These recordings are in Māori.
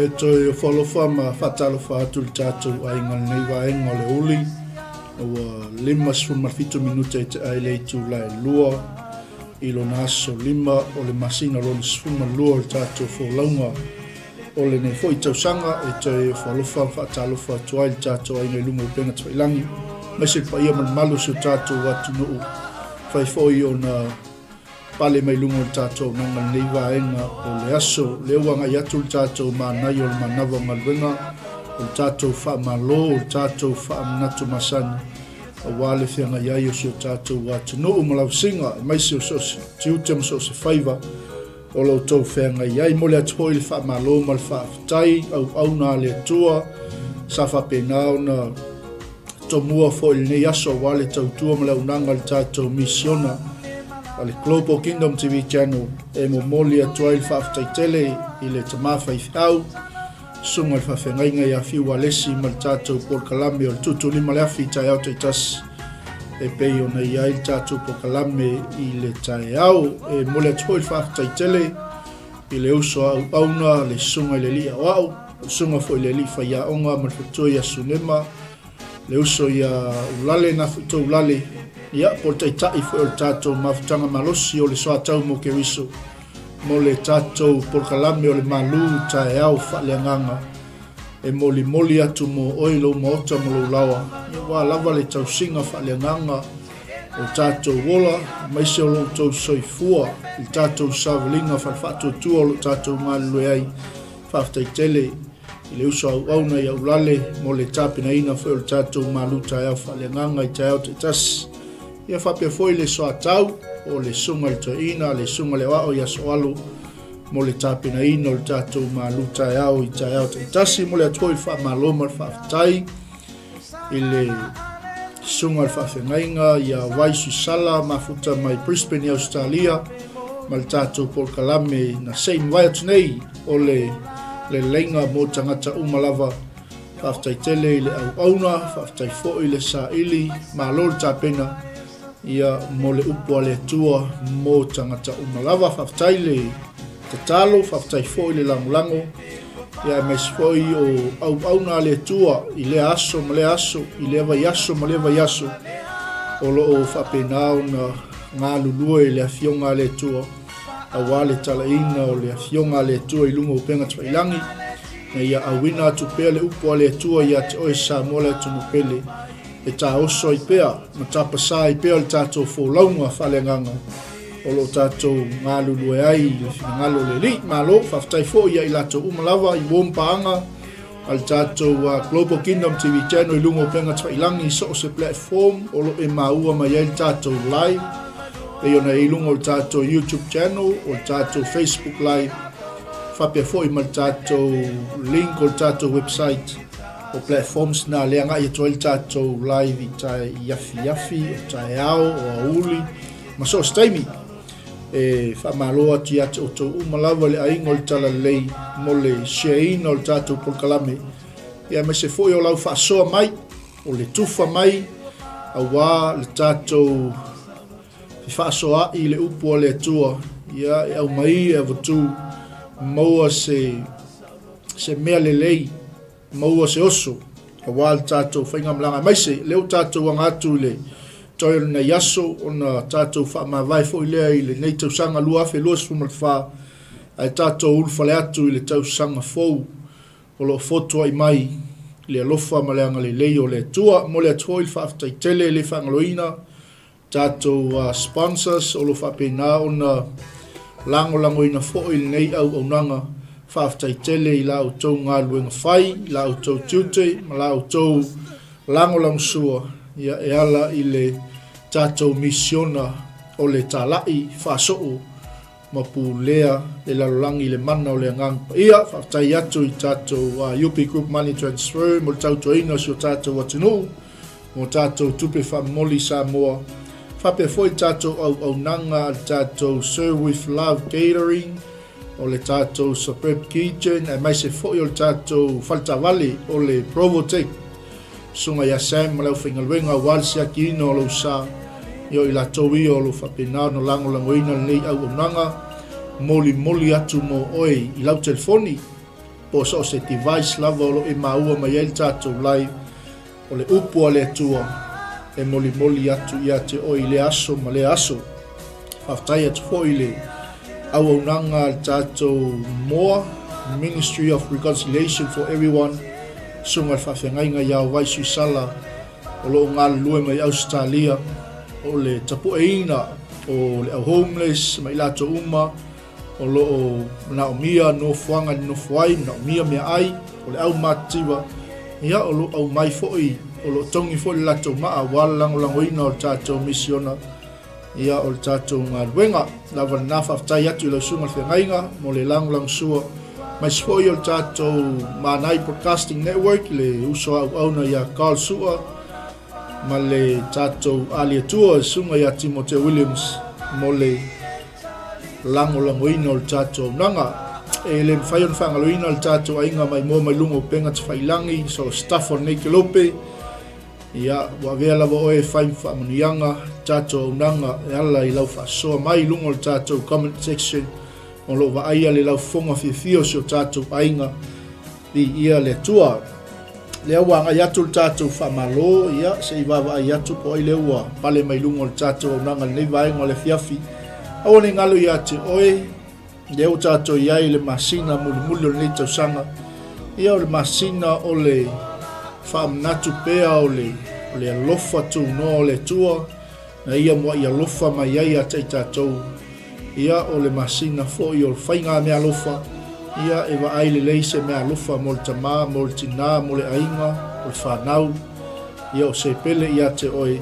E toi o whalofa ma whatalofa atu le tātou ai ngā nei waenga le uli o 5 minuta e te aile i tū lai lua i lo naso 5 o le masina lo le sfuma lua le tātou wholaunga o le nei fwoi tausanga e toi o whalofa whatalofa atu ai le tātou ai nei lunga o penga tawailangi mai se pa ia malu su tātou atu nuu whai fwoi o na pale mai lungo le tātou nanga nei waenga o le aso le wanga i atu le tātou Manai o le Manava o Galuega o le tātou whaamalo o le tātou whaamanatu masani a wale whianga iai o so tātou atu nuu malau singa mai se o so se tiutem so se whaiva o lau tau whianga iai mo le atu hoi le whaamalo ma le whaafitai au na le atua sa whapenao na tomua fo il nei aso wale tautua ma le unanga le tātou misiona ale Global Kingdom TV channel e mo moli atuai le whaafitai i le tamawhai whiau sunga le whawhengainga i a whiu alesi ma le tātou Porkalame o le tutu lima le awhi tai au tai tas e pei o nei ai le tātou Porkalame i le tai au e moli atuai le whaafitai i le uso au auna le sunga i le li au au sunga fo i le li whaia onga ma le whatoi a sunema le uso i a ulale na whato ulale ia po te tai fo o tātou mawhitanga malosi o le soa tau mo ke wiso mo le tātou Porkalame o le malu tae au whaleanganga e moli atu mo oilo mo ota mo lo lawa ia wā lava le tau singa whaleanganga o tātou wola mai se o lo tau soifua i tātou savalinga whawhato tua o lo tātou malue ai whawhtai tele i le uso au auna i au lale mo le tāpina ina fo o tātou malu tae au whaleanganga i tae au te tas ia whapea foi le soa tau o le sunga le toina, le sunga le wao ia soalu mo le tāpina ina o le tātou malu tae au i te tasi mo le atoi wha maloma le whaafitai i le sunga le whawhengainga ia waisu sala mafuta mai Brisbane i Australia ma le tātou Porkalame na same wai atu nei o le lenga mo tangata umalava whaafitai tele i le au auna, whaafitai fo i le sa ili ma lo le tāpina ia mo le upo le tua mo tangata umalava whaftai le te talo whaftai fo i le langulango ia mai sfoi o au na le tua i le aso ma le aso i le vai aso ma le vai aso o lo o whapenao na ngā lulua i le awhionga le tua a wale talaina o le awhionga le tua i lungo penga twailangi na ia awina atu pea le upo le tua ia te oe sa mola atu mupele e tā oso i pea, ma tā pasā i pea le tātou wholaunga whalenganga o lo tātou ngā lulue ai le whinangalo le li ma lo whaftai fo ia i lato umalava i wompaanga al tātou Global Kingdom TV channel i lungo penga twailangi so se platform o lo e maua mai ai tātou live e ona i lungo tātou YouTube channel o tātou Facebook live whapea fo i ma tātou link o tātou website o platforms na leanga i toil tātou live i tai yafi o tai ao o auli ma so staimi e whamalo ati ati o tau umalawa le aingo le tala lei mo le sheina o le tātou Porkalame ia me se foi o lau whaasoa mai o le tufa mai a wā le tātou whaasoa i le upo le atua ia e au mai e avatu maua se mea le lei maua se oso a wāl tātou whainga mlanga mai se leo tātou ang atu le toi na yaso ona tatou fa ma vai fo ile ile nei tau sanga lua fe lua sfuma fa ai tatou ul fale atu ile tau sanga fo o lo foto ai mai le alofa ma le anga le lei o le tua mo le atua il fa aftai tele le fa ngaloina tatou sponsors o lo fa pena ona lango ina fo il nei au onanga fa aftai tele i la o tau ngā luenga fai la o tau tiute ma la o tau lango sua ia e ala i le tatou misiona o le talai whasoo ma pulea le lalolangi le mana o le angang ia whaftai atu i tatou UP Group Money Transfer mo tau toina si o tatou atinu mo tatou tupe whamoli Samoa whape foi tatou au nanga tatou Serve with Love Catering o le tatou Superb Kitchen e mai se foi o le tatou Faltavali o le Provotec sunga ya Sam ma lau whingalwenga walsi a kino o lo sa yo i la towi o lo whapena no lango ina nei au nanga moli atu mo oi i lau telefoni po so se device lava o lo e maua mai el tatou lai o le upu a le atua e moli atu ia te oi le aso ma le aso whaftai atu fo i le au nanga tatou moa Ministry of Reconciliation for Everyone sunga whawhengainga iau vai sui sala o lo ngā lue mai Australia o le tapu eina o le au homeless mai lato uma o lo naomia no fuanga no fuai naomia mea ai o le au matiwa ia o lo au mai foi o lo tongi foi lato maa walang langoina o le tatou misiona ia o le tatou ngā luenga lava na whaftai atu i lau sunga whengainga mo le lang sua mai sfoi o le tatou Manai Broadcasting Network le uso au na ia 𝚗𝗚𝚎 ma le tatou aliatua sunga ia Timothy Williams mo le langoina o le tatou nanga e le mwhai on whangaloina o le tatou ainga mai mua mai lungo penga te whailangi so staff on Neike Lope ia wawea lava oe whai whaamanuianga tatou nanga e ala i lau whasoa mai lungo o le tatou comment section o lo wa aia le lau fonga fio si o tatou ainga i ia le tua le wanga yatu tatou whamalo ia se i wawa ai atu po i le ua pale mai lungo le tatou nanga nei vaenga le fiafi au ne ngalo ia te oe le o tatou iai le masina muli o le tau sanga ia o le masina o le whaamnatu pea o le alofa tu no o le tua na ia mua i alofa mai ai a tei tatou ia o le masina fo i o le whainga mea alofa ia e wa ai le leise mea alofa mo le tamā, mo le tina, mo le ainga, o le whanau ia o se pele ia te oe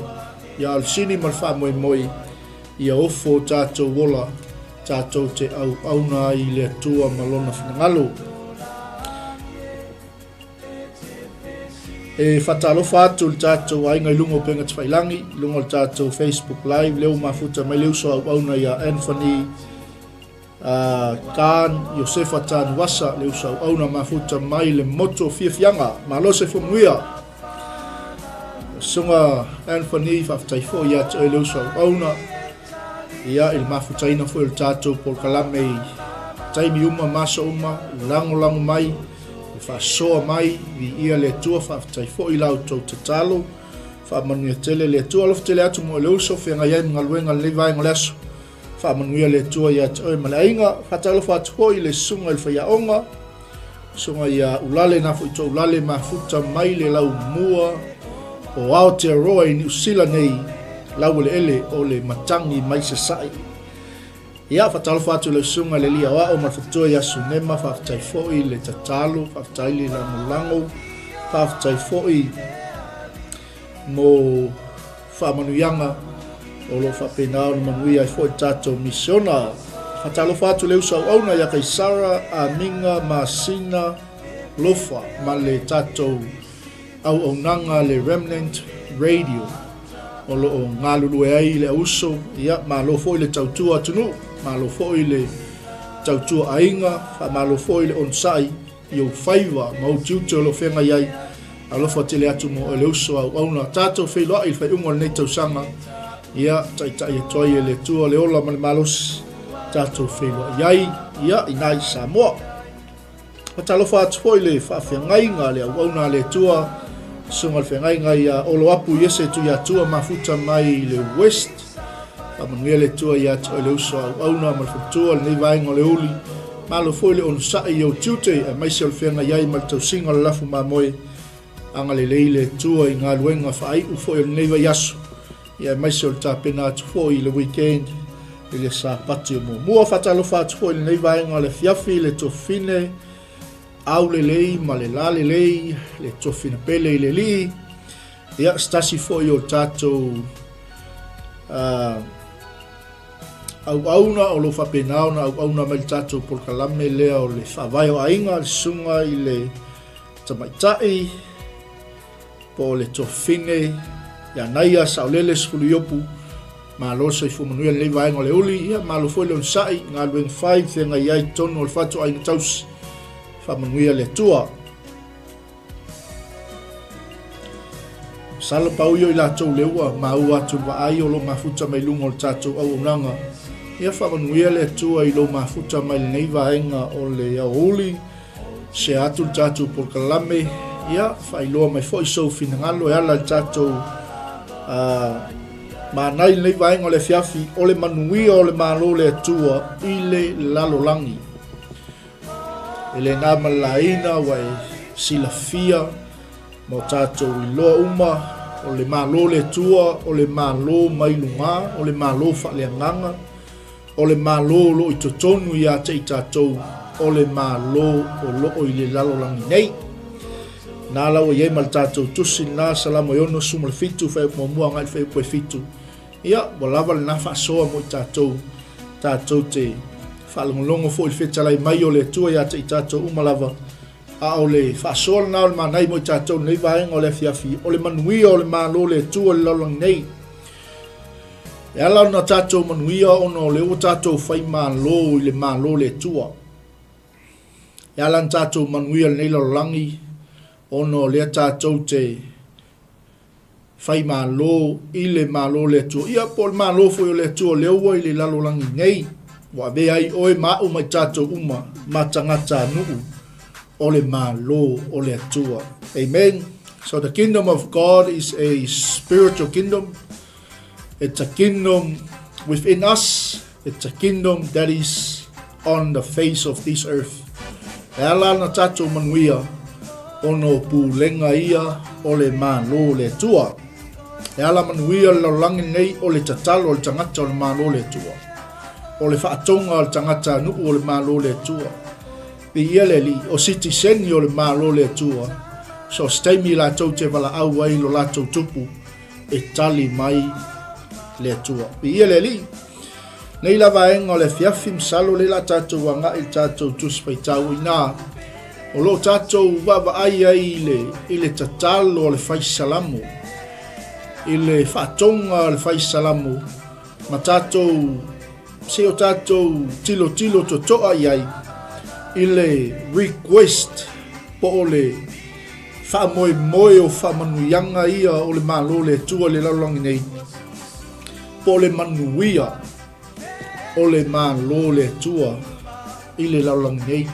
ia al sini ma le whamoe ia ofo tātou wola tātou te au na i le atua malona whanangalo e whatalofa atu le tātou ainga i lungo penga te whailangi lungo le tātou Facebook Live leo mafuta mai leo so au na ia Anthony Kan Josefa Tanuwasa leo so au na mafuta mai le moto fiafianga malo se fumuia sunga Anthony whaftaifo ia te leo so au na ia il mafuta ina fo le tātou por kalame taimi uma masa uma lango mai whasoa mai vi ia le tua whaftai fo i lau tau tatalo whamanuia tele le tua lof tele atu mo le uso whenga iai mga luenga le vai ngaleso whamanuia le tua ia te oi malainga whatalo whatu ho i le sunga il whaiaonga sunga ia ulale na fo i to ulale mafuta mai le lau mua o Aotearoa i New Zealand nei lau le ele o le matangi mai se sai ia whatalo whatu le sunga le lia wa o marfatua ia sunema whaftai foi le tatalo whaftai le lango whaftai foi mo whamanuianga o lo whapena o manuia i foi tatou misiona whatalo whatu le usau auna ia kai Sara Aminga Masina Lofa ma le tatou au nanga le Remnant Radio o lo o ngalulu e ai le uso ia ma lo foi le tautua tunu ma lo foi le tautua ainga fa ma lo foi le onsai i o whaiwa ma o tiute o lo whenga iai a lo fa tele atu mo le uso au na tatou whailoa i whai unga nei tausanga ia tai e toi e le tua le ola ma le malos tatou whailoa iai ia i nai Samoa o talo fa atu foi le whawhengainga le au na le tua sungal whengai ngai olo apu yese tu ia tua mafuta mai le west. Whamanuia le tua ia tu le uso au na malfutua le nei vaenga le uli. Malo foi le onu sai o tiute a maisi al whenga iai mal tau singa le lafu mamoe. Anga le leile tua i ngā luenga whaai u foi le nei vai asu. Ia maisi al tāpena atu foi le weekend. Ile sa pati o mua whatalo whatu foi le nei vaenga le fiafi le tofine. Au le lei, ma le la le lei, le tofina pele i le li. Ia stasi foi o tātou au auna o lo whapenauna, au auna mai tātou por kalame lea o le whawai o ainga, le sunga i le tamaitai, po le tofine, ia naia sa o lele sifulu iopu, ma lo sa i fumanuia le vaenga le uli, ia ma lo foi le unsai, ngā lueng 5, the ngai ai tonu o le whatu ainga tausi, whamanuia le tua. Salo pauio i lātou leua, ma ua atu waai o lo mafuta mai lunga o le tātou au unanga. Ia whamanuia le tua i lo mafuta mai le nei vaenga o le auli, se atu le tātou por kalame, ia whailoa mai fo i sou finangalo e ala le tātou Manai le nei vaenga o le fiafi, o le manuia o le malo le tua i le lalolangi. Ele nā malaina wai silafia mo tātou i loa uma o le malo le tua, o le malo mai lunga, o le malo whaleanganga, o le malo lo i totonu i ate i tātou, o le malo o loo i le lalolangi nei. Nā lau e mal tātou tusi nā salamo i ono sumale fitu whai mua ngai whai pue fitu. Ia, walawa le nā whaasoa mo i tātou te whaalongolongo fo i whetalai mai o le tua ia te i tātou umalawa a o le whaasoa nā o le manai mo i tātou nei vaenga o le fiafi o le manuia o le malo le tua le lalang nei e ala na tātou manuia ono le o tātou whai malo i le malo le tua e ala na tātou manuia le nei lalangi ono le tātou te whai malo i le malo le tua ia po le malo fo i le tua le ua i le lalangi nei wa be ai oe ma mai tātou uma ma tangata nuu o le malo o le atua. Amen. So the kingdom of God is a spiritual kingdom. It's a kingdom within us. It's a kingdom that is on the face of this earth. E ala na tātou manuia ono pulenga ia o le malo le atua. E ala manuia le langi nei o le tatalo o le tangata o le malo le atua. O le whaatonga o le tangata nuu o le malo le tua. Pe ia le li, o sitiseni o le malo le tua. So steimi la tau te wala au ai lo la tau tupu e tali mai le tua. Pe ia le li, nei la vaenga o le fiafim salo le la tātou wanga i tātou tuspai tau i nā. O lo tātou wawa ai ai i le tatalo o le whaisalamu. I le whaatonga o le whaisalamu. Ma tātou se o tātou tilo to toa iai i le request po o le whaamoe o whaamanuianga ia o le malo le tua le laulangi nei po le manuia o le malo le tua i le laulangi nei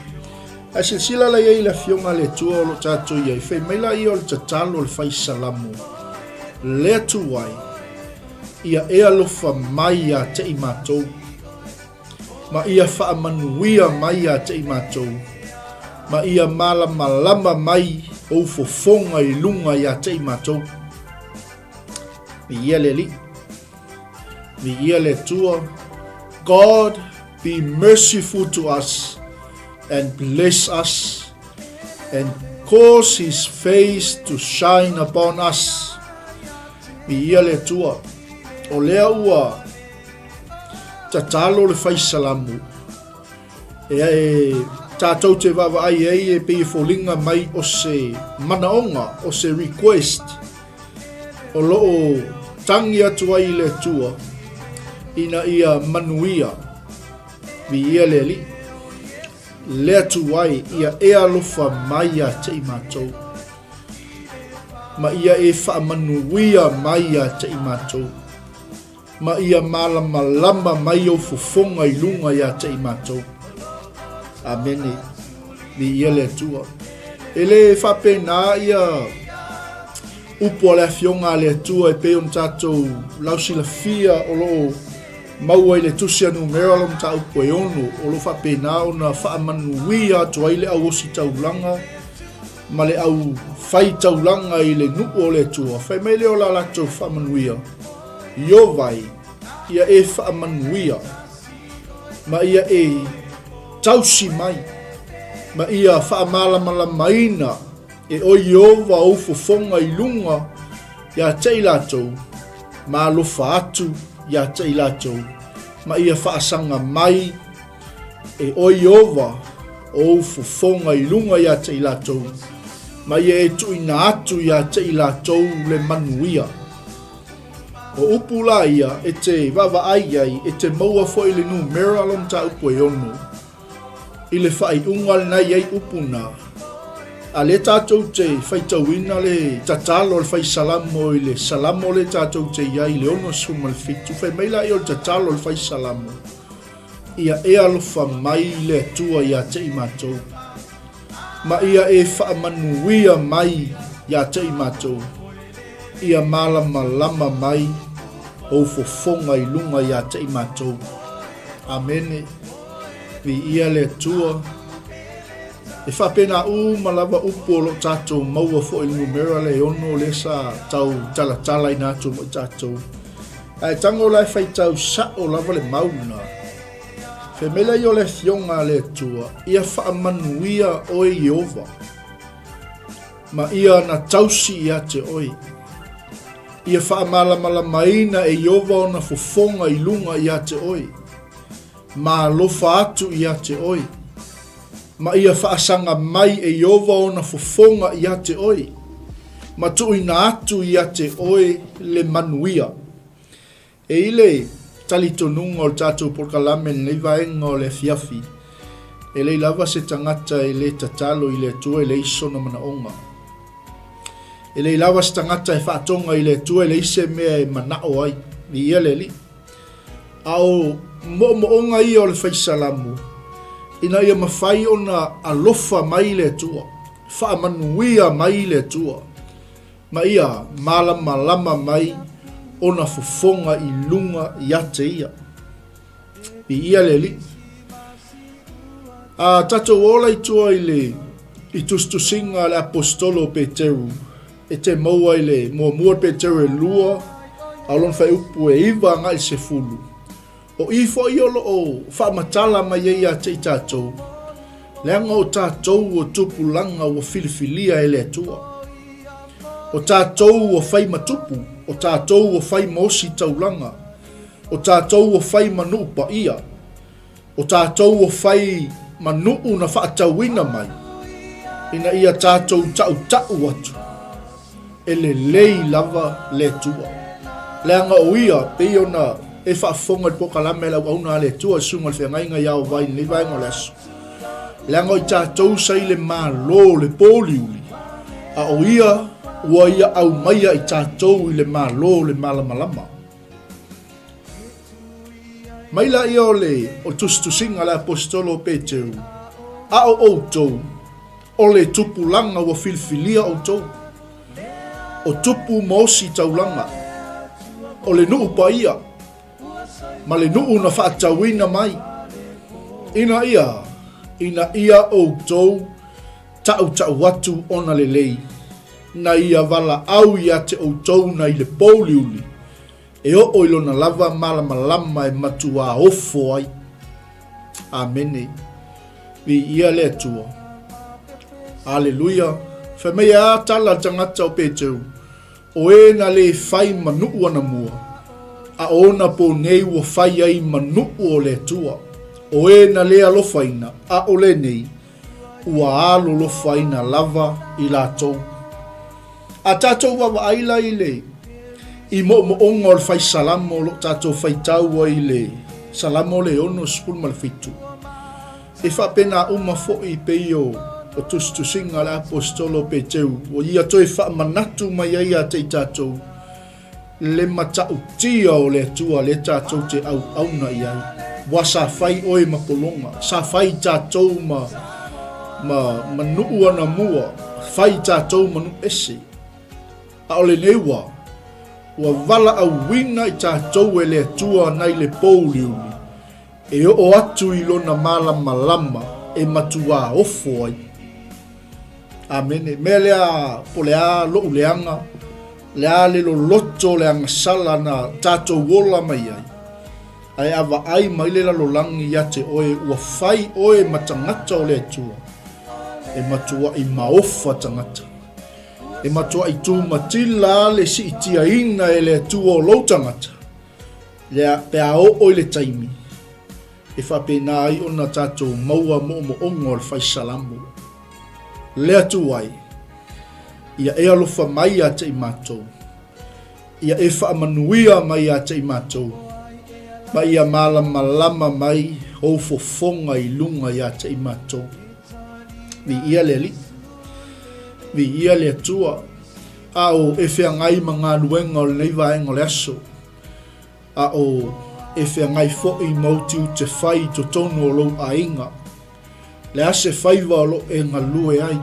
a sila la iai la fionga le tua o lo tātou iai whai meila ia o le tatalo o le whaisalamu le atuai ia ea lofa mai a te i mātou ma ia whaamanuia mai a te i mātou. Ma ia malama mai o fofonga i lunga i a te i mātou. Mi ia le li. Mi ia le tua. God be merciful to us and bless us and cause his face to shine upon us. Mi ia le tua. O lea ua tatalo le whaisalamu. E tātou te wawa ai e pe folinga mai o se manaonga, o se request. O loo tangi atu ai le tua. Ina ia manuia. Vi ia le li. Le atu ai ia ea lofa mai a te i mātou. Ma ia e wha manuia mai a te i mātou. Ma ia malama mai o fofonga i lunga ia te i mātou. Amene. Ni ia le tua. Ele whape nā ia upo le fionga le tua e pe on tatou lausila fia o lo maua i le tusi anu mera lo mta upo e onu o lo whapena o na whaamanuia tua i le au osi taulanga ma le au whai taulanga i le nuku o le tua whai mele o la lato whaamanuia io vai ia e whaamanuia ma ia e tausi mai ma ia whaamala maina e o Iova o fofonga i lunga ia te latou ma lofa atu ia te latou ma ia whaasanga mai e o Iova o fofonga i lunga ia te latou ma ia e tuina atu ia te latou le manuia o upula ia e te vava ai ai e te maua fo i le nu mera lom ta upo e onu i le whai ungal nei ai upuna a le tātou te whaitauina le tatalo le whai salamo i le salamo le tātou te iai le ono sumal fitu whai meila i o le tatalo le whai salamo ia e alofa mai le atua ia te i mātou ma ia e whaamanuia mai ia te i mātou ia malama mai o fofonga i lunga ia te i mātou amene vi ia le atua e whapena malava upo lo tātou maua fo i numera le ono le sa tau tala i nātou mo tātou. Ai tango lai whai tau sa o lava le mauna. Whemela i o le fionga le tua, ia whaamanuia oe Iova. Ma ia na tausi ia te oi. Ia whaamala maina e Iova o na fofonga i lunga ia te oi. Ma lofa atu ia te oi. Ma ia whaasanga mai e Iova o na fofonga ia te oi. Ma tuina atu ia te oi le manuia. E ile tali tonunga o tātou porkalame nei vaenga o le fiafi. E le lava se tangata e le tatalo i le tua e le iso na manaonga. E le lava se tangata e whaatonga i le tua e le ise mea e manao ai. Ni ia le li. Ao moonga ia o le whaisalamu. Ina ia mawhai o na alofa mai le tua. Whaamanuia mai le tua. Ma ia malama mai o na fofonga i lunga ia te ia. I ia le li. A tatou ola i tua i le i tustusinga le apostolo Peteru. E te maua i le mua Peteru e lua. Alon whai upu e iwa ngai se fulu. O ifo i olo o whaamatala mai e ia te i tātou. Leanga o tātou o tupulanga o filifilia e le atua. O tātou o whai matupu. O tātou o whai mosi taulanga. O tātou o whai manu pa ia. O tātou o whai manu na whaatauina mai. Ina ia tātou tau atu. E le lei lava le tua. Leanga o ia pe ona e whaafonga i pokalame lau auna le tua sunga le whiangainga iau vai ni vai ngolesu. Leanga o tātou sai le malo le poliuli. A o ia ua ia au maia i tātou i le malo le malamalama. Maila ia o le o tustusinga le apostolo Peteru. A o outou o le tupulanga ua filifilia outou. O tupu mosi taulanga. O le nuu pa ia. Ma le nuu na whaatauina mai. Ina ia outou tau watu ona le lei. Na ia wala au ia te outou na i le poliuli. E o oilo na lava malama e matua ofo ai. Amene. Vi ia le atua. Aleluia. Whamea a tala tangata o Peteru. O e na le whai manuu ana mua. A ona po nei ua whai ai manuu o le atua. O e na le alofaina. A o le nei. Ua alo lofaina lava i la tou. A tātou wawa aila i le. I mo onga o le whai salamo lo tātou whai taua i le. Salamo le ono skul malfitu. E whapena uma fo i peio. O tustusinga le apostolo Peteru. O ia toi whaamanatu mai ai a te tātou. Le matau tia o le tua le tātou te au auna i ai. Wa sa whai oe mapolonga. Sa whai tātou ma nuu ana mua. Whai tātou manu ese. A o le neua, ua vala au wina I tātou e le atua nei le pouliuli, e o atu I lona malama e matua ofo ai. Amene, me lea po lea loo leanga, lea le lo loto leanga sala na tātou wola mai ai. Ai awa ai mai le lalolangi ia te oe ua fai oe matangata o le atua. E matua I maofa tangata. E matua I tū matila le si itia ina e le atua o lau tangata. Lea pea o oe le taimi. E whapena ai o na tātou maua mo ongo le fai salamu. Lea tu ai. Ia e alofa mai a te I mātou. Ia e whaamanuia mai a te I mātou. Ma ia malama mai hou fofonga I lunga ia te I mātou. Vi ia le li. Vi ia le atua. A o e whiangai ma ngā luenga o le nei vaenga le aso. A o e whiangai fo I mauti u te whai to tonu o lou a inga. Le ase whaiva o lo e ngā lue ai.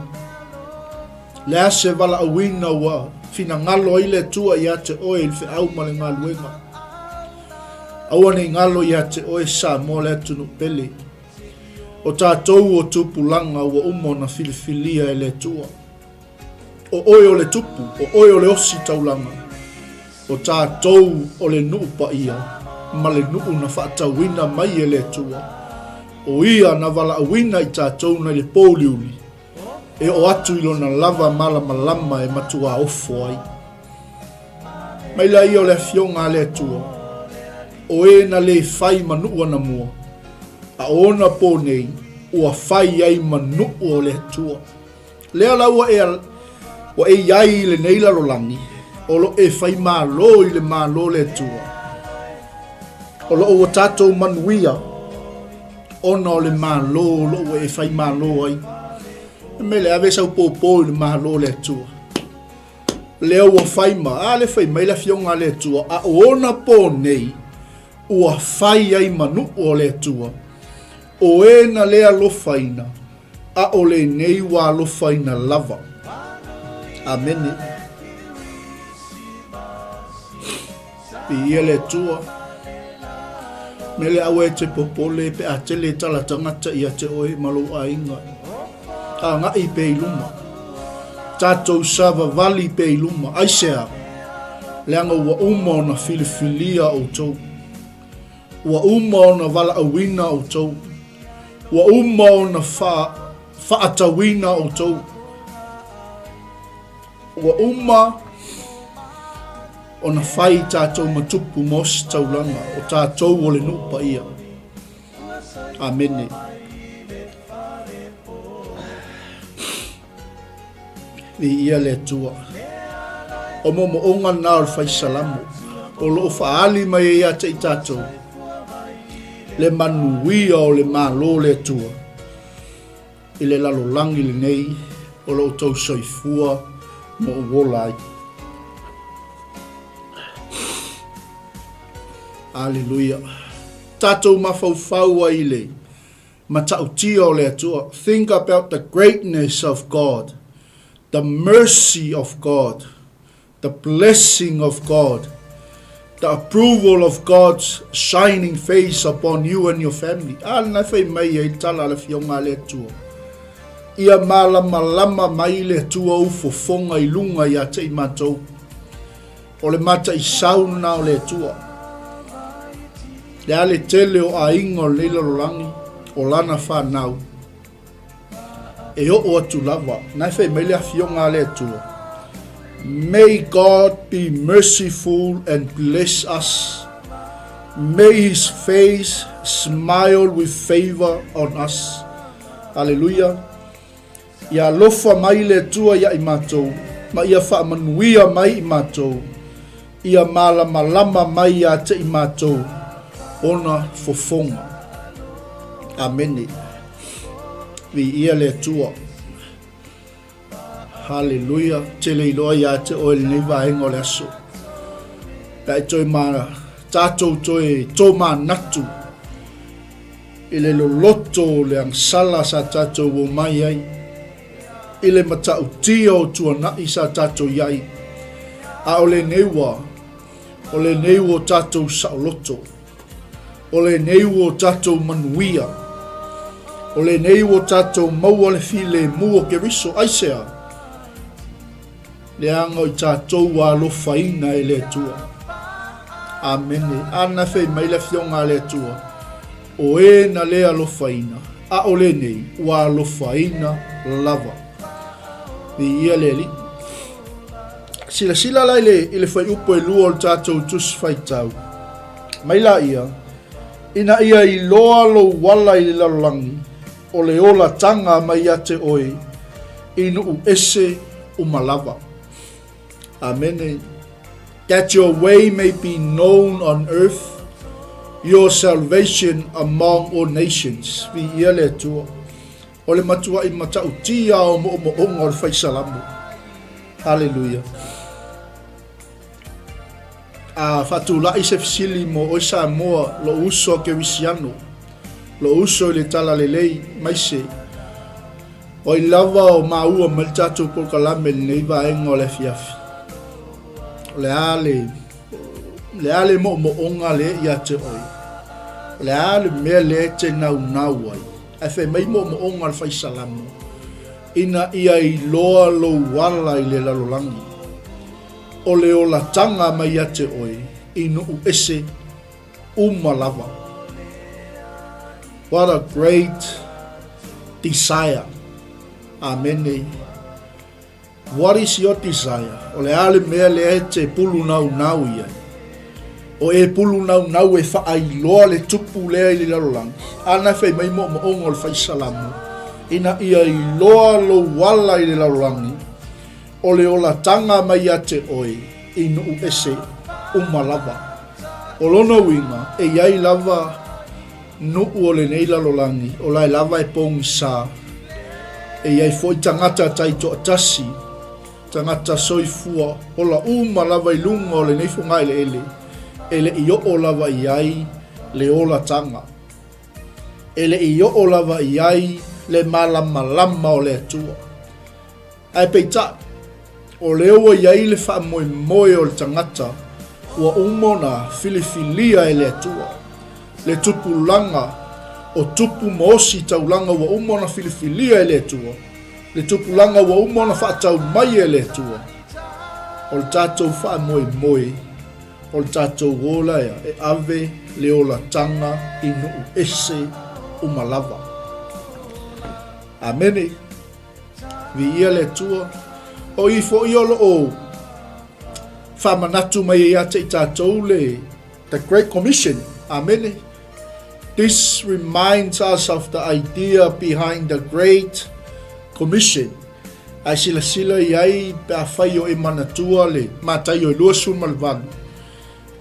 Le ase wala awina wa fina ngalo I le atua ia te oe il whiau ma le ngā luenga. Awane ngalo ia te oe sa mo le atunu pele. O tātou o tupulanga ua umo na filifilia e le tua. O oe o le tupu, o oe o le osi taulanga. O tātou o le nuu pa ia, ma le nuu na whaatawina mai e le tua. O ia na wala awina I tātou na le pōliuli. E o atu ilo na lava malama e matua ofo ai. Mai la ia o le fionga le tua. O e na le fai manua na mua. A ona po nei, ua fai ai manu o le tua. Lea laua o e iai le neila rolangi, o lo e fai malo I le malo le tua. O lo o tatou manuia, ona o le malo, lo e fai malo ai. Me le ave sau popo I le malo le tua. Lea ua fai a le fai mai la fionga le tua, a ona po nei, ua fai ai manu o le tua. O e na lea lofaina, a o le nei wa lofaina lava. Amene. Ia le tua. Me le awe te popole pe a te le tala tangata ia te oe malo a inga. A nga I pe iluma. Tatou sava vali pe iluma. Aisea. Leanga ua uma na filifilia o tau. Ua uma na vala awina o tau. Ua uma na whaatawina o tau. Ua uma o na whai tātou matupu mos taulanga o tātou o le nupa ia. Amene. Vi ia le tua. O momo onga nā o whai salamu. O loo whaali mai ia te I tātou. Le manuia o le malo le tua. I le lalolangi le nei, o lo tau soifua mo o wolai. Alleluia. Tātou mawhauwhau ai le, ma tautia o le atua. Think about the greatness of God, the mercy of God, the blessing of God, the approval of God's shining face upon you and your family. Na fai mai e tala le fionga le tua. Ia malama mai le tua ufofonga I lunga ia te I mātou. O le mata I sauna o le tua. Le ale tele o a inga o leila rolangi, o lana whanau. E o atu lava, na fai mai le fionga le tua. May God be merciful and bless us. May His face smile with favor on us. Hallelujah. Ia lofa mai le tua ia I mātou. Ma ia whaamanuia mai I mātou. Ia malama mai ia te I mātou. Ona fofonga. Amene. Vi ia le tua. Hallelujah. Te le iloa ia te oe le neiva hengo le aso. Pai toi mana. Tātou toi tō mā natu. I le lo loto le ang sala sa tātou o mai ai. I le matau tia o tua nai sa tātou iai. A o le neua, o le neu o tātou saoloto, o le neu o tātou manuia, o le neu o tātou maua le file mua ke riso aisea, le anga o tātou a lofaina e le tua. Amene, ana fei mai le fionga le tua, o e na le alofaina, a o le nei, wa alofaina lava. Di ia le li. Sila lai le, ile fai upo e lua o tātou 𝚗𝚙𝚢𝚑𝚝. Mai la ia, ina ia I loa lo wala I le lalangi, o le ola tanga mai a te oe, inu u ese umalava. Amen. That your way may be known on earth, your salvation among all nations. Vi ia le tua. O le matua I matau tia o mo onga o le faisalamu. Hallelujah. Fatulai se fisili mo o Samoa lo uso ke wisiano. Lo uso le tala le lei maise. O I lava o maua mal tatu por kalame nei vaenga o le fiafi. Le ale mo onga le ia te oi. Le ale mea le te nau ai. E fe mai mo onga le faisalamu. Ina ia I loa lo wala I le lalolangi. O le o la tanga mai a te oi, inu u ese umalava. What a great desire. Amen. What is your desire? O le ale mea le te pulu nau ia. O e pulu nau e wha loa le tupu lea I le larolangi. Ana fei mai mo ongo le faisalamu. Ina ia I loa lo wala I le larolangi. O le ola tanga mai a te oi, inu u ese umalava. O lono winga, e iai lava nuu o le nei lalolangi, o lai lava e pongi sa. E iai foi tangata taito atasi, tangata soifua, o la umalava I lunga o le nei fungai le ele. E le iyo o lava iai le ola tanga. E le iyo o lava iai le malama o le atua. Ai peita, o leo iai le wha moe o le tangata, ua umona filifilia e le atua. Le tupulanga, o tupu moosi taulanga ua umona filifilia e le atua. Le tupulanga ua umona whaatau mai e le atua. O le tātou wha moe, o le tātou wola e ave le ola tanga inu u ese umalava. Amene, vi ia le atua, o I fo I olo o whamanatu mai e ate I tātou le the Great Commission. Amen. This reminds us of the idea behind the Great Commission. Ai sila iai pe a whai o e manatua le matai o lua sumalvan.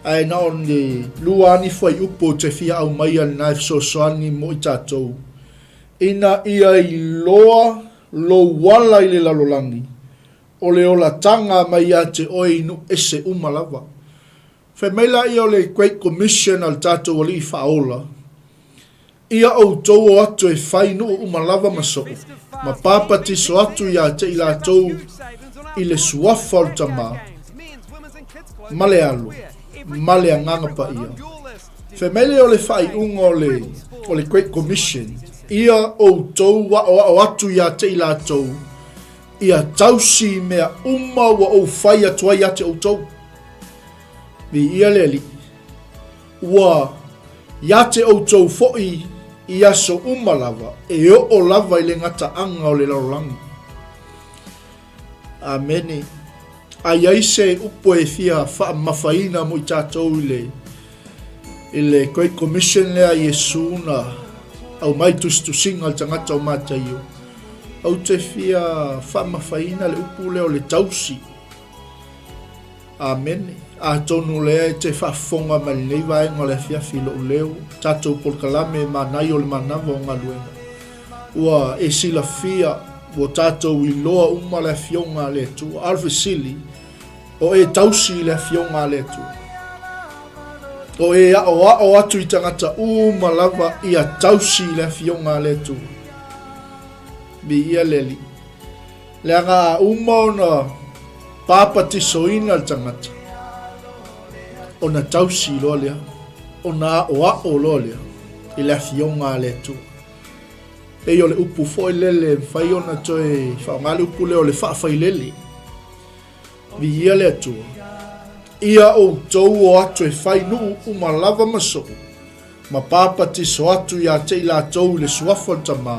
Ai na on le lua ani whai upo te fia au mai al naif so soani mo I tātou. Ina ia I loa lo wala I le lalolangi. O le ola tanga mai a te oi inu ese umalava. Fe meila I o le Great Commission al tātou ali whaola. Ia o tau atu e whai nu umalava masou. Ma pāpati so atu ia te I lātou I le suafa o tama. Male alu. Male anganga pa ia. Fe meile o le whai unga o le Great Commission. Ia o tau o atu ia te I lātou. Ia tausi mea uma wa o whai atua ia te o tau. Vi ia leli. Ua ia te o tau foi ia so umalava e o lava I le ngata anga o le larolangi. Amene. Ai ai se upo e fia wha mawhaina mo I tātou I le Great Commission lea Yesu na au mai tustusinga al tangata o mātaio. Au te fia whamawhaina le upu leo le tausi. Amen. A tonu lea te whafonga ma le vaenga le fia filo leo. Tātou polkalame Manai o le Manava o Galuega. Ua e sila fia o tātou I loa uma le fionga le tu. Alfa sili o e tausi le fionga le tu. O e o atu I tangata uma lava I a tausi le fionga le tu. Bi ia leli. Le anga uma ona papatisoina le tagata ona tausi loa lea ona a'o loa lea i le afioga a le atua ei o le upu fo'i lele fai ona toe fa'aogale upu lea o le fa'afailele viia le atua ia outou o atu e fai nu'u uma lava maso'u ma papatiso atu iā te i latou le suafa o le tamā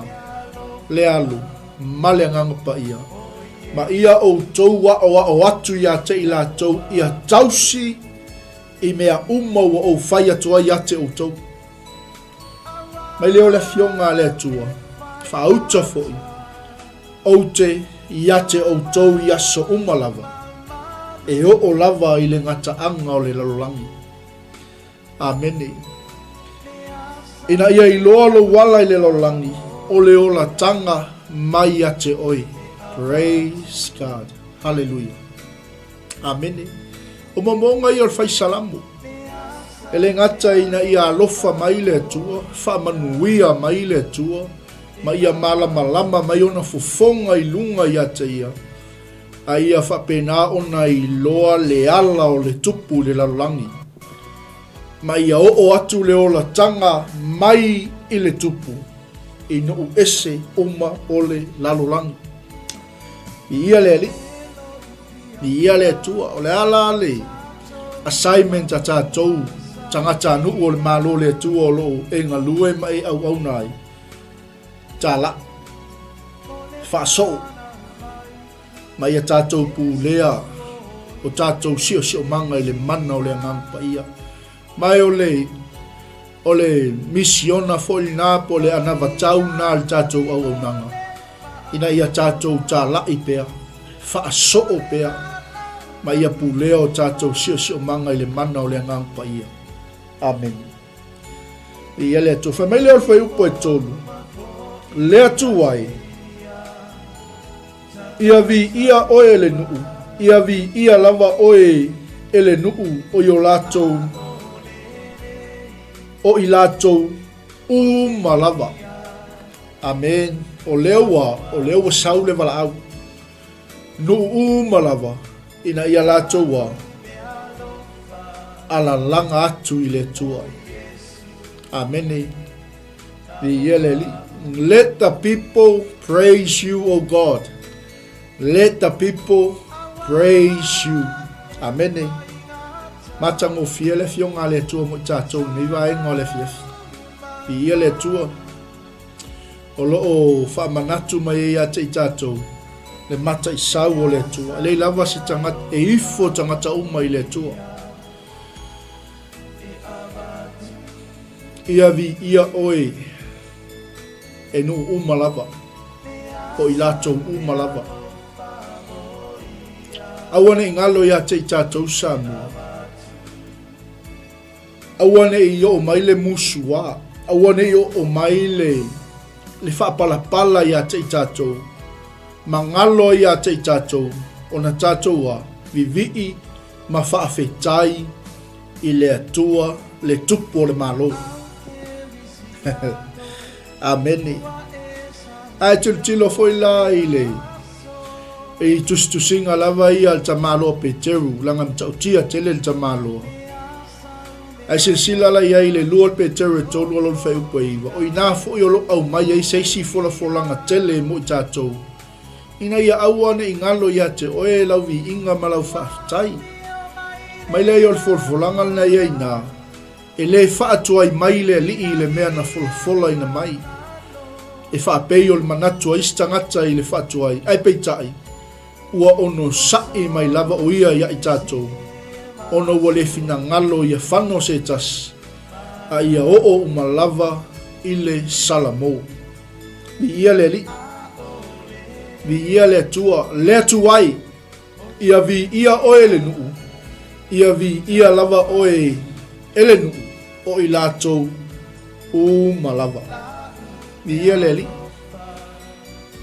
le alu ma le agaga paia ma ia outou a'o atu iā te i latou ia tausi i mea uma ua ou fai atu ai ate outou mai leo le afioga a le atua fa'auta fo'i ou te ia te outou i aso uma lava e o'o lava i le gata'aga o le lalolagi amene ina ia iloa lou ala i le lalolagi o le olataga mai ate oe praise God hallelujah amene o mamonga i o le faisalamu e le gata ina ia alofa mai le atua fa'amanuia mai le atua ma ia malamalama mai ona fofoga i luga ia te ia a ia whapena ona i loa le ala o le tupu le lalolagi ma ia o'o atu le ola tanga mai i le tupu i no ese uma o le lalolagi i ia le ali i ia le atua o le ala le assignment a tātou tangata nu'u o le malo le atua o lo e ngalue mai au nai tala whaaso'o ma ia tātou pūlea o tātou sio manga i le mana o le angampa ia mai o le misiona foli nā po le anavatau nā le tātou au nanga ina ia tātou tālai pea whaaso'o pea ma ia pūlea o tātou sio manga i le mana o le angampa ia amen ia le atu whamai leo whai upo e tonu le atu wai ia vi ia oe ele nu'u ia vi ia lava oe ele nu'u o i o lātou o i lātou lava amen o leo sau le valaau nu'u lava ina ia lātou wa ala langa atu i le tua amene vi ia le li let the people praise you O God. Let the people praise you. Amen. Matango fiele fionga le tua mo tatou ni vai ngole fief. Ia le tua. O lo o fa manatu mai ia te tatou. Le mata I sau o le tua. Le lava si tangata e ifo tangata uma I le tua. Ia vi ia oe. E nu uma lava. O I latou uma lava. Awane ngalo ia te tātou Samoa. Awane I o mai le musua. Awane I o mai le whapalapala ia te tātou. Mangalo ia te tātou. Ona tātou a vivii ma whaafetai I le atua le tupu o le malo. Amene. Ai tilo foi la I le. E tustusinga lava ia al tamalo peteru langa mtautia tele al tamalo ai sila la ia ile luol peteru tolu lo fai upo iwa o ina fo yo lo au mai ai sei fola langa tele mo tato ina ia awane ingalo ia te oe lau vi inga malau fa tai mai le yo folanga na ia ina e le fa atu ai mai le li ile mea na fola ina mai e fa pe yo manatu ai stangata ile fa atu ai pe tai ua ono sa'i mai lava o ia ia I tātou. Ono wale fina ngalo ia whano se tas. A ia o'o uma lava I le salamo. Vi ia le li. Vi ia le atua. Le atuai. Ia vi ia oe le nuu. Ia vi ia lava oe ele nuu. O I lātou uma lava. Vi ia le li.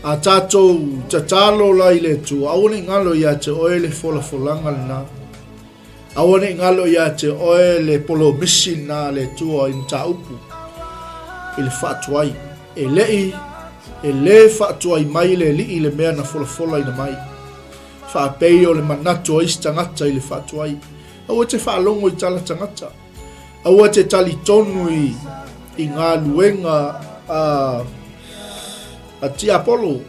A tātou tatalo la I le tua. Awane ngalo ia te oe le folanga na. Awane ngalo ia te oe le polo misi na le tua I ta upu. I le whatuai. E le whatuai mai le li I le mea na fola I na mai. whaapei o le manatu o isi tangata i le whaatuai. Aua te whaalongo i tala tangata. Aua te tali tonu i ngā luenga a ti Apollo.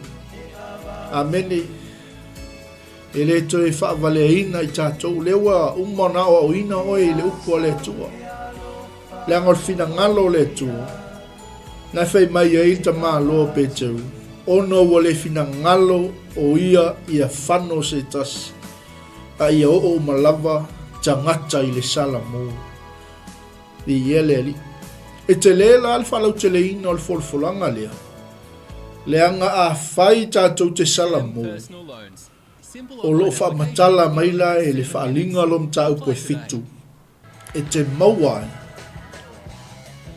Amene. E le toi whaavale ina i tātou. Lewa umana o ina oi le upo le tua. Le angol fina ngalo le tua. Na whai mai e ita maa loa pe tau. Ono wale fina ngalo o ia whano se tasi. A ia o malava tangata i le sala mō. Di ia le ali. E te le la alfa lau te le ina o le folfolanga lea. Le anga a whai tātou te sala mō. O lo wha matala maila e le whaalinga lom tāu koe fitu. E te mauai.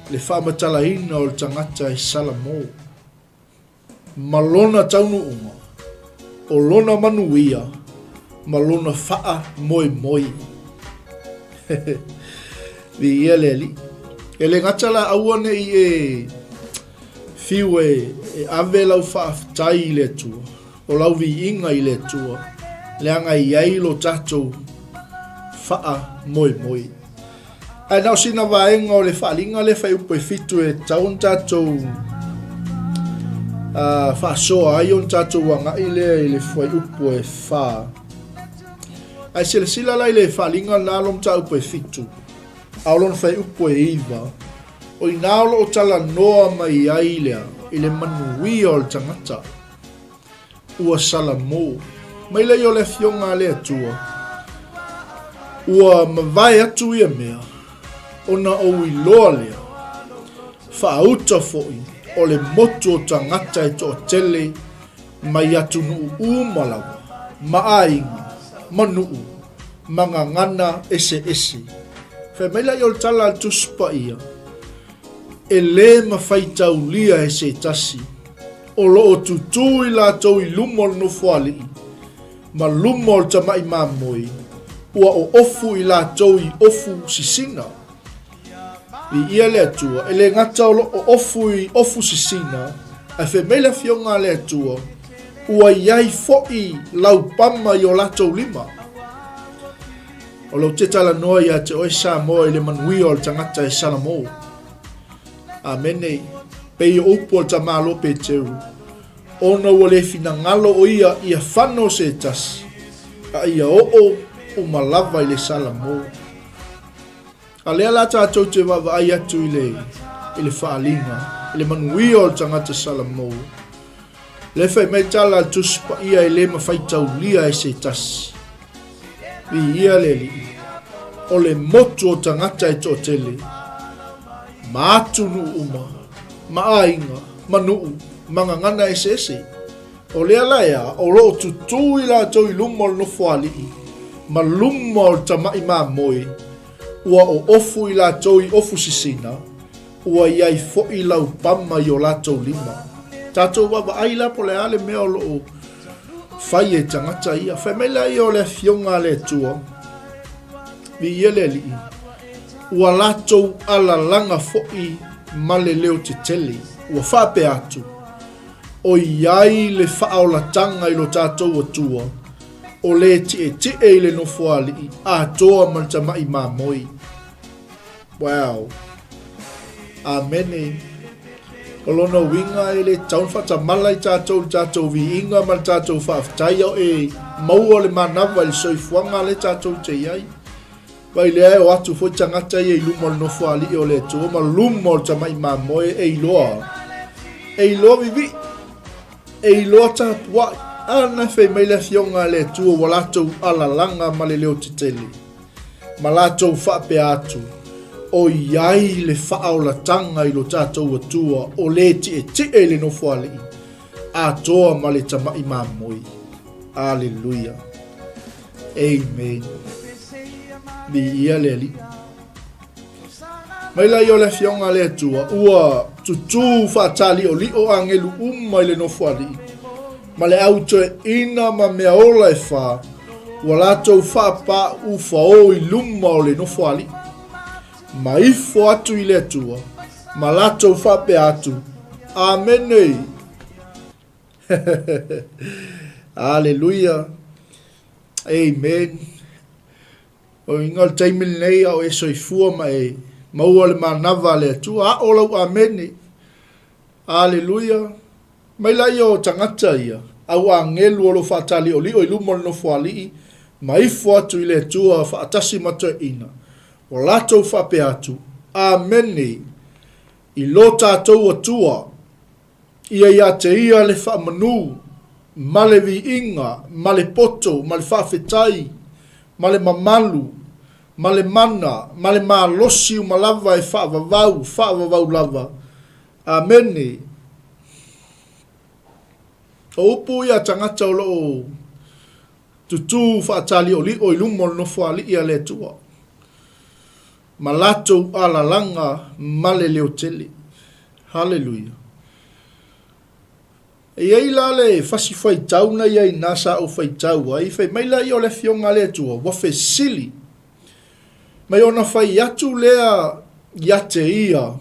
Le wha matala ina o le tangata e sala mō. Malona taunu uma. O lona manuia. Malona wha moi moi. Vi ia le li. E le ngatala awane i e fiu e ave lau wha tai i le tua. O lau vi inga i le tua. Le anga i ailo tatou wha moi moi. Ai nau sina vaenga o le whaalinga le whai upo e fitu e taun tatou wha soa ai on tatou wanga i le whai upo e wha. Ai sila lai le whaalinga nalom ta upo e fitu. Aulon whai upo e iwa. O i nālo o tala noa mai ai lea i le manuia o le tangata. Ua sala mō. Mai lei o le fionga le atua. Ua mawai atu ia mea. Ona o i loa lea. Whaauta foi o le motu o tangata e to tele mai atu nuu umalawa. Maainga, manuu, mangangana ese. Whai mai lei o le tala al tuspa ia. E le mawhai taulia e se tasi. O lo o tutu i la tau i lumol no fuali. Ma lumol ta mai mamoi. Ua o ofu i la tau i ofu sisina. I ia le atua. E le ngata o lo o ofu i ofu sisina. A whe mele fionga le atua. Ua iai foi lau pama i o la tau lima. O lo te tala noa ia te oe sa moa i le manui o le tangata e sana mo. Amene. Pei upo ta malo pe teu. Ona wale fina ngalo o ia whano se tas. A ia o malava i le sala mo. A lea la tātou te wawa ai atu i le whaalinga. I le manui o tangata sala mo. Le whai mei tala tuspa ia i le mawhai taulia e se tas. I ia le li. O le motu o tangata e to tele. Ma atu nu uma. Maainga, manuu, mangangana ese. O lea laia, o lo tutu i la tau i lumol no fuali i. Ma lumol tamai mamoi. Ua o ofu i la tau i ofu sisina. Ua iai fo i lau pama i o la tau lima. Tatou wawa aila po le ale mea o lo o fai e tangata ia. Whemela i o le fionga le tua. Vi ia le li. Ua la tau ala langa fo i male leo te tele, ua whape atu. O iai le whaolatanga i lo tātou atua, o le te i le nofoali i atoa malta mai mamoi. Wow. Amene. O lona winga e le taun whatamala i tātou vi inga mal tātou whaaftai au e maua le Manava i soifuanga le tātou te iai. Vai le o atu foi tangata i lumol no fuali o le tu ma lumol tamai mamoe e iloa vivi e iloa tapua ana fe mai le fionga le tu o lato ala langa ma le leo titele ma lato fa pe atu o iai le fao la tanga i lo tatou atua o le ti e le no fuali a toa ma le tamai mamoe. Alleluia. Amen. Di ia le li. Mai la yo le fionga le tua. Ua tutu whaatali o li o angelu umai le no fuali. Ma le auto e ina ma mea ola e wha. Ua latou whaapa u whao i luma o le no fuali. Ma ifo atu i le tua. Ma latou whape atu. Amene. Alleluia. Amen. O inga taimil nei au e soifua mai maua le manava le atua a o lau amene. Aleluia. Mai lai o tangata ia. Au a ngelu o lo whaatali o li o ilumo no fuali mai fo atu i le atua whaatasi matua ina. O latou whape atu. Amene. I lo tātou atua. Ia te ia le whaamanu. Male vi inga. Male poto. Male whaafetai. Male mamalu. Male mana. Male malosi malava e whaavavau lava. Amene. O upu ia tangata o loo tutu whaatali o li o ilumo no whaali ia le tua. Malato ala langa male leo tele. Hallelujah. E ei la le fasi fai tau na iei nasa o fai tau ai fai mai la i o le fionga le tua wafe sili. Mai ona fai atu lea iate ia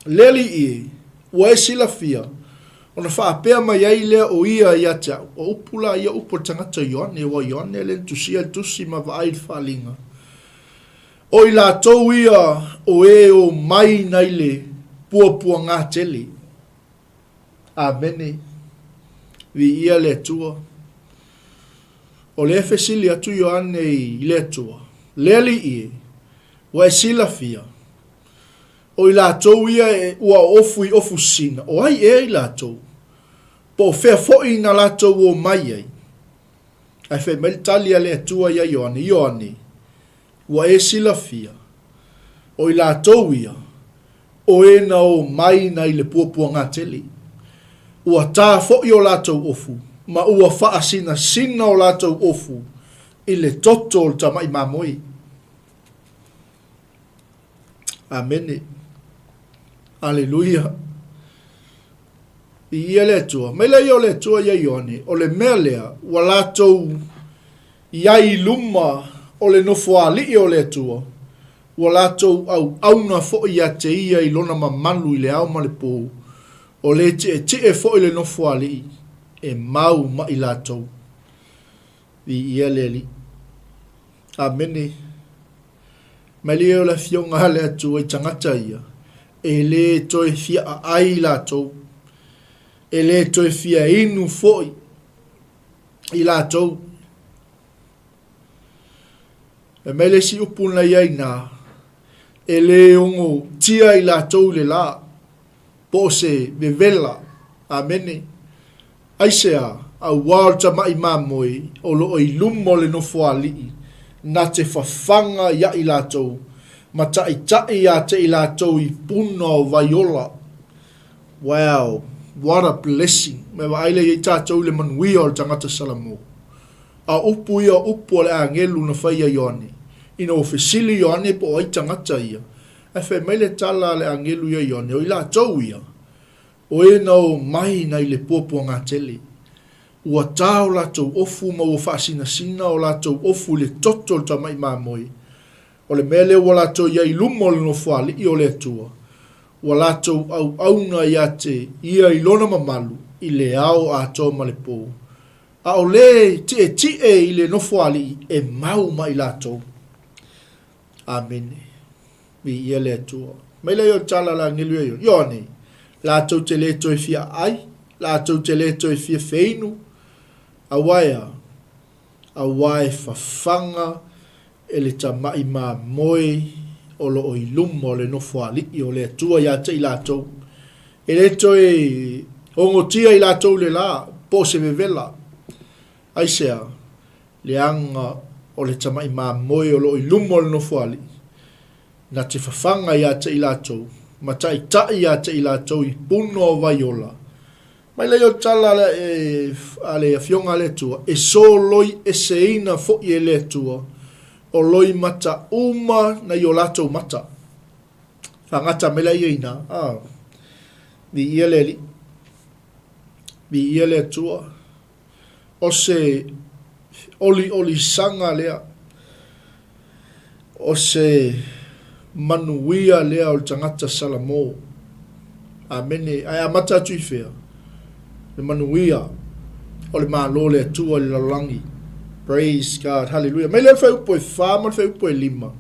leli i ua e sila fia. Ona whaapea mai ei lea o ia iate au. O upula ia upo tangata Ioane wa Ioane le tusia tusi ma vaai whalinga. O i la tau ia o e o mai naile pua ngā tele. Amene. Vi ia le tua. O le fesili atu Ioane i le tua. Leli i wa e sila fia. O i la tau ia e ua ofu sina. O ai e i la tau. Po fea foi na la tau o mai ai. Ai fe meltalia le tua ia Ioane. Ioane. Wa e sila fia. O i la tau ia. O e na o mai na i le pua ngā tele. Ua tā foi o la tau ofu. Ma ua faa sina o la tau ofu. I le toto o tamai mamoi. Amene. Aleluia. I ia le tua. Mai lei o le tua ia Ioane. O le mea lea. Ua la tau iai luma o le nofua li o le tua. Ua la tau au na fo ia te ia i lona mamalu i le au ma le pou. O le te fo i le nofua li. E mau ma i la tau. I ia le li. Amene. Mai le o la fionga le atu i tangata ia. E le toi fia a ai la tau. E le toi fia inu foi. I la tau. E mai le si upuna iai nā. E le ongo tia i la tau le la. Po se vevela. Amene. Aisea. A wāl tamai mamoi. O lo i lumo le nofua lii. Na te whawhanga ia i lātou. Ma tai ia te i lātou i puna o vaiola. Wow, what a blessing. Me wa aile i tātou le manuia o le tangata salamo. A upu ia upu le angelu na whaia Ioane. Ina o fesili Ioane po ai tangata ia. E whai mai le tala le angelu ia Ioane. O i lātou ia. O e nao mai na i le pōpua ngā tele. Ua tāo lātou ofu ma ua whaasina o lātou ofu le toto le tamai mamoi. O le mele ua lātou iai lumo le no whaali i o le atua. Ua lātou au auna ia te ia i lona mamalu i le ao a tō ma le pō. A o le tie i le no whaali e mau ma i lātou. Amen. Vi ia le atua. Mai leo tala la ngilu e Ioane. Lātou te le toi fia ai. Lātou te le toi fia feinu. Awaia whawhanga e le tamai mā moe o lo o ilumo o le nofua li o le atua ia te i lātou. E le toi ongotia i lātou le la, po se vevela. Aisea, le anga o le tamai mā moe o lo o ilumo o le nofua li. Na te whawhanga ia te i lātou, ma tai ia te i lātou i puno o vaiola. Mai leo tala ale fionga le tua. E so loi e seina fo i le tua. O loi mata uma na i o latou mata. Whangata mele i ina. Vi ia le li. Vi ia le tua. O se oli sanga lea. O se manuia lea o tangata salamo. Amene. Ai amata tui fea. Le manuia o le malo le atua le lalangi Praise God. Hallelujah. May le fai upo e wha, ma fai upo e lima.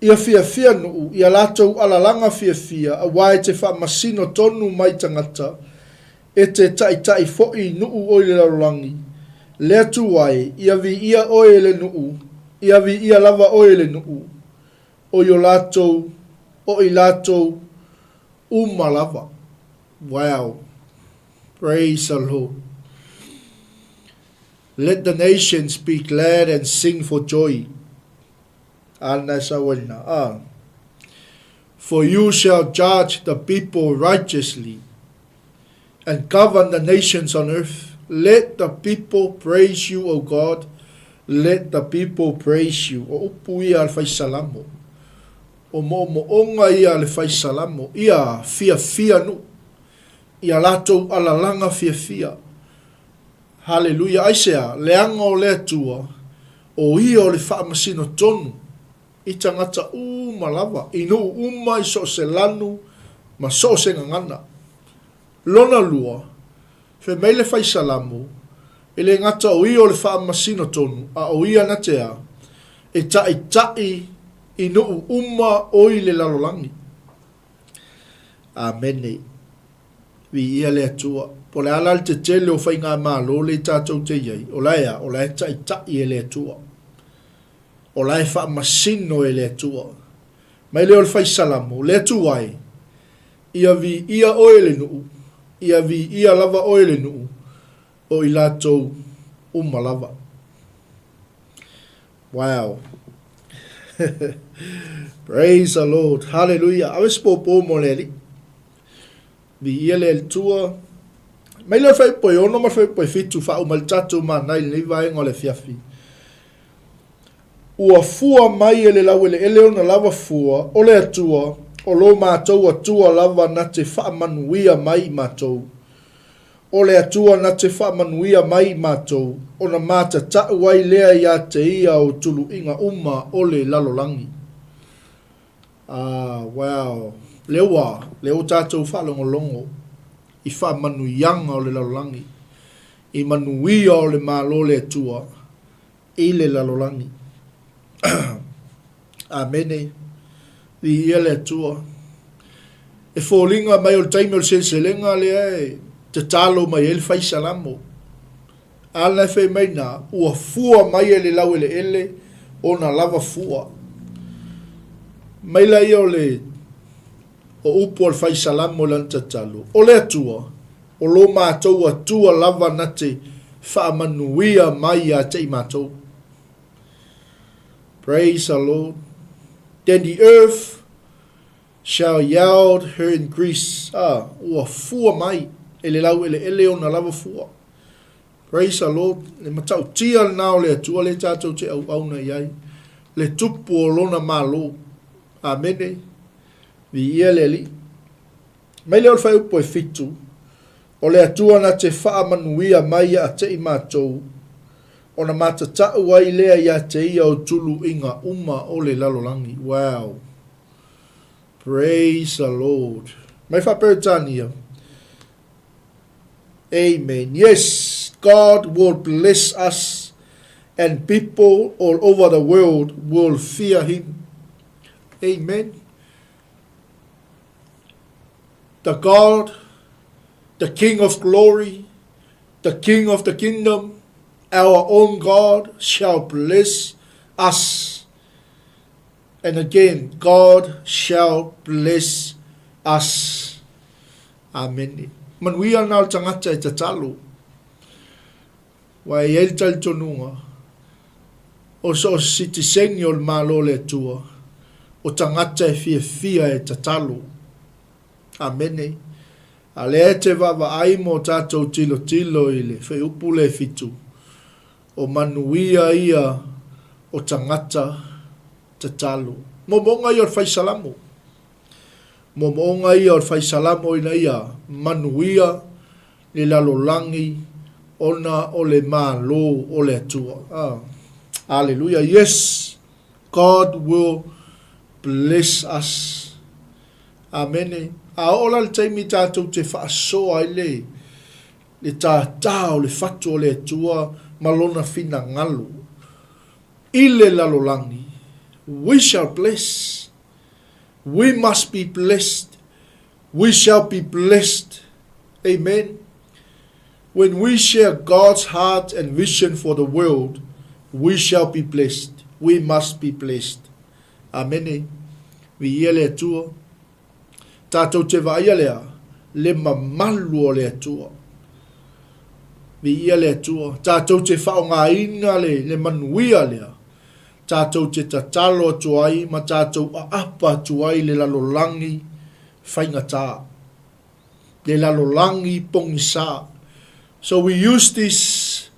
Ia fia nuu, ia latou alalanga fia, a wae te wha masino tonu mai tangata, e te tai fo'i nuu o le larolangi. Lea tu wae, ia vi ia oe le nuu, ia vi ia lava oe le nuu, o yo latou, o i latou, umalava. Wow. Praise the Lord. Let the nations be glad and sing for joy. For you shall judge the people righteously and govern the nations on earth. Let the people praise you, O God. Let the people praise you. O upu ia al fai salamo. O mo onga ia al fai salamo. Ia fia nu. Ia lato alalanga fia. Hallelujah. Aisea, leanga o lea tua. O ia o le wha masino tonu. I tangata malava. I no uma i so se lanu. Ma so se ngangana. Lona lua. Fe meile fai salamu. I le ngata o ia o le wha masino tonu. A o ia na tea. E tai. I no uma o i le lalolangi. Amene. Vi ia le atua. Po le alal te tele o whai ngā mālo le tātou te iei. O lai tai e le atua. O lai wha masino e le atua. Mai leo le whai salamu. Le atuai. Ia vi ia oe le nuu. Ia vi ia lava oe le nuu. O i lātou umalava. Wow. Praise the Lord. Hallelujah. Awe spopo mo le li. Vi ia le atua. Mai le fai poe ono ma fai poe fitu fa o maltatu manai le vai ngole fiafi. Ua fua mai ele lau ele ona lava fua o le atua o lo mātou atua lava na te wha manuia mai mātou. O le atua na te wha manuia mai mātou o na māta tau wai lea ia te ia o tulu inga uma o le lalolangi. Wow. Leo tātou wha longo. I wha manuianga o le lalolangi. I manuia o le mālo le atua. I le lalolangi. Amene. I ia le atua. E fōlinga mai o le taimi o le senselenga le ai. Te talo mai ele fai salamo. Ala fai mai na. Ua fua mai ele lau ele. O na lava fua. Mai la ia o le. O upo al fai salamo lan tatalo. O le atua. O lo mātou atua lava na te whaamanuia mai a te i mātou. Praise the Lord. Then the earth shall yield her increase. Ua fua mai. Ele lau ele o na lava fua. Praise the Lord. Le matau tia nao le atua le tātou te au na iai. Le tupu o lona malo. Amene. Vi ia le li. Mai leo fai upo e fitu. O le atua na te wha manuia mai a te i mātou. O na mātatau wai lea ia te ia o tulu inga uma o le lalolangi. Wow. Praise the Lord. Mai whaperetania. Amen. Yes, God will bless us and people all over the world will fear him. Amen. The God, the King of glory, the King of the kingdom, our own God shall bless us. And again, God shall bless us. Amen. Manuia nao tangata e tatalo. Wai e tal tonunga. O so sitisengi o malo le tua. O tangata e fia e tatalo. Amene. A le te vava ai mo tātou tilo i le whai upu le fitu. O manuia ia o tangata tatalo. Mo monga i o whai salamo. Mo monga i o whai salamo ina ia manuia le lalolangi ona o le malo o le atua. Hallelujah. Yes, God will bless us. Amen. A ola le taimi tātou te whaasoa i le. le tātā o le fatu o le atua malona fina ngalu. I le lalolangi. We shall bless. We must be blessed. We shall be blessed. Amen. When we share God's heart and vision for the world, we shall be blessed. We must be blessed. Amen. Vi ia le atua. Tātou te vaia lea. Le mamalu o le atua. Vi ia le atua. Tātou te whaongaina le manuia lea. Tātou te tatalo atuai, ma tātou aapa atuai le lalolangi whaingatā. Le lalolangi pongisa. So we use this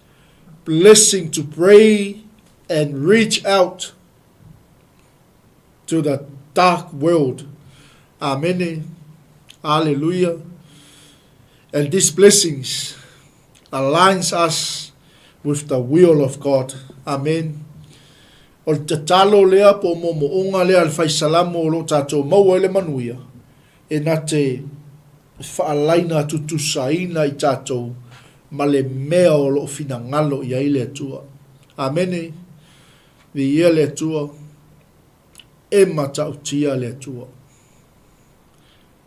blessing to pray and reach out to the dark world. Amen. Hallelujah. And these blessings aligns us with the will of God. Amen. O te talo lea po mo onga lea al faisalamu o lo tato maua ele manuia. E na te whaalaina tutusaina I tato ma le mea o lo fina ngalo I aile atua. Amene. Vi ia le atua. E matautia le atua.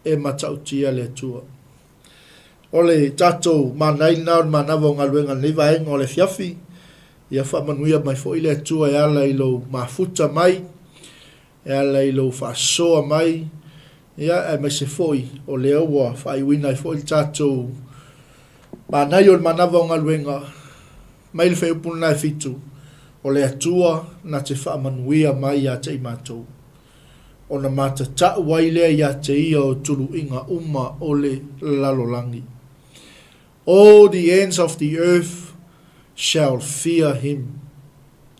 E matautia le atua. O le tato manai nao manava o Galuega nei vaenga o le fiafi. Ia whamanuia mai fo ile atua e ala ilo mafuta mai. E ala ilo whasoa mai. Ia e mai se foi o le aua whaiwina I fo il tato manai o manava o Galuega. Mai le whaupuna e fitu. O le atua na te whamanuia mai a te imatou. O na mata ta wailea ia te ia o tulu inga uma o le lalolangi. All the ends of the earth shall fear him.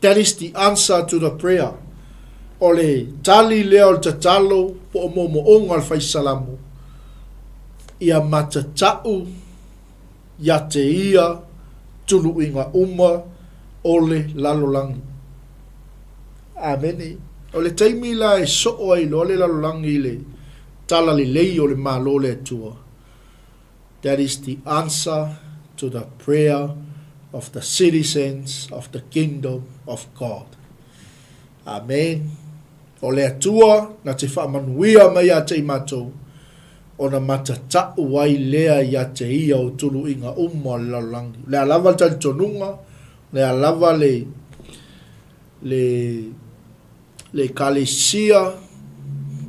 That is the answer to the prayer. O le tali lea o le tatalo po o momo onga al faisalamu. Ia mata tau ia te ia tulu inga uma o le lalolangi. Amene. O le taimi la e soo ai lo le lalolangi le tala le lei o le malo le atua. That is the answer to the prayer of the citizens of the kingdom of God. Amen. O le atua na te whamanuia mai a te imatou. O na matatau wai lea ia te ia o tulu inga umma le lalolangi. Le alava tali tonunga. Le alava le kalesia.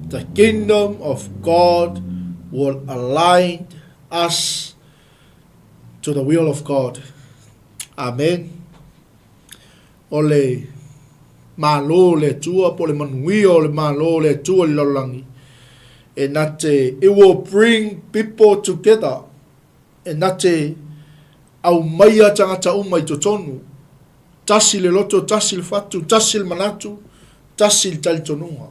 The kingdom of God will align us to the will of God. Amen. O le malo le tua po le manuia o le malo le tua le lalolangi. E nate, it will bring people together. E nate, au maia tangata umai to tonu. Tasi le loto, tasi le fatu, tasi le manatu, tasi le tali tonunga.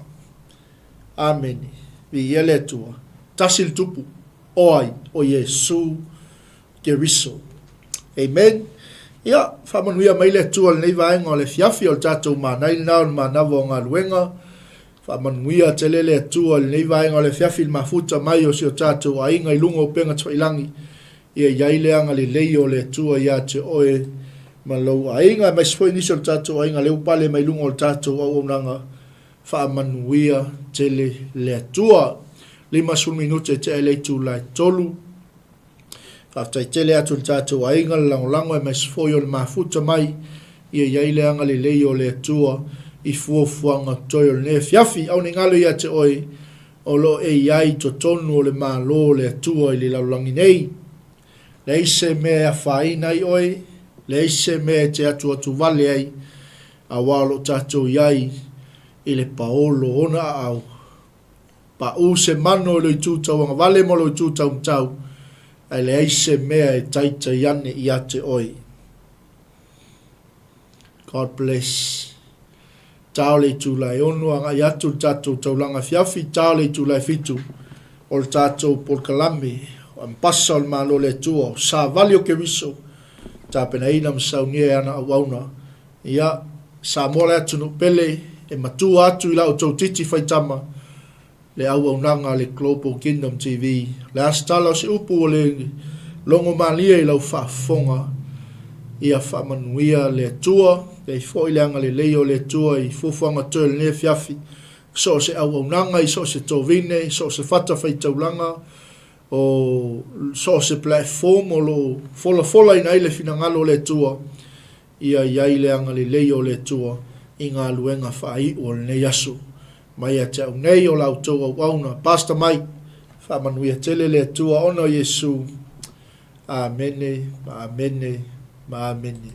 Amen. Vi ele tua. Tasi le tupu. Oai, o Yesu Keriso. Amen. Ia, whamanuia mai le tua le nei vaenga o le fiafi o le tatou manai nao le manava o Galuega. Whamanuia te le tua le nei vaenga o le fiafi le mafuta mai o si o tatou a inga I lunga o penga twailangi. Ia iai leanga le lei o le tua ia te oe malau a inga mai spoi nisi o le tatou a inga leu pale mai lunga o le tatou au nanga whamanuia te le tua. 5 minute te ele tu lai tolu. After tele atu le tatou a inga le langolango e mai spoi o le mafuta mai. Ia iai leanga le lei o le tua. I fuafuanga toi o le ne fiafi au ni ngalo ia te oe o lo e iai to tonu o le malo le atua I le laulangi nei. Le ise mea whaina I oe, le ise mea te atu vale ai, a walo tatou iai I le paolo ona au. Pa u se mano lo I tūtau anga vale mo lo I tūtau mtau, ai le ise mea e taita iane I ate oe. God bless. Tau le tūlai onu anga I atu tatou taulanga fiafi, tau le tūlai fitu, o le tatou polkalame, Ampasa o le malo le tua, sa vali o Keriso, ta pena ina msaunia e ana awauna, ia sa mola atu no pele, e matua atu ila o tau titi whaitama, le awaunanga le Global Kingdom TV, le astala o se upu o le longo malia I lau whaafonga ia whaamanuia le atua, kei fo I leanga le leo le atua I fufuanga tōle ne fiafi, so se au aunanga I so se tōvine, so se whata whaitaulanga, o so se platform o lo fola I nei le finangalo le atua, ia iai leanga le leo le atua, I ngā luenga whai o le nei asu. Mai a te au nei o lau tō au auna, Pastor Mike, whaamanuia tele le atua, ono Yesu, Amene, Amene, Amene.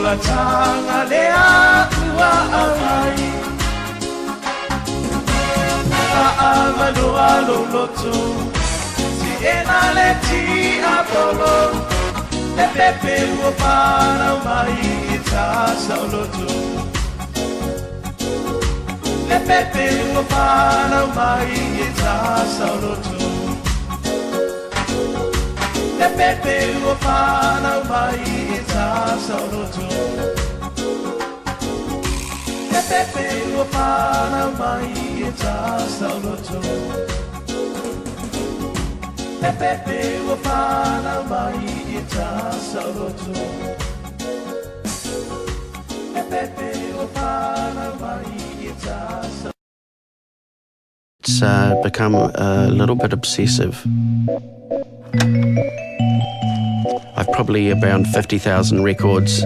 La tanga lea ua amai Paamano alo loto Si ena le ti apolo Le pepe ua para mai Itasa o loto Le pepe ua para mai Itasa o loto Le pepe ua para mai Itasa o loto Le pepe ua para mai Itasa o loto Le pepe ua para mai Itasa o loto Le pepe ua para mai Itasa. It's become a little bit obsessive. I've probably around 50,000 records.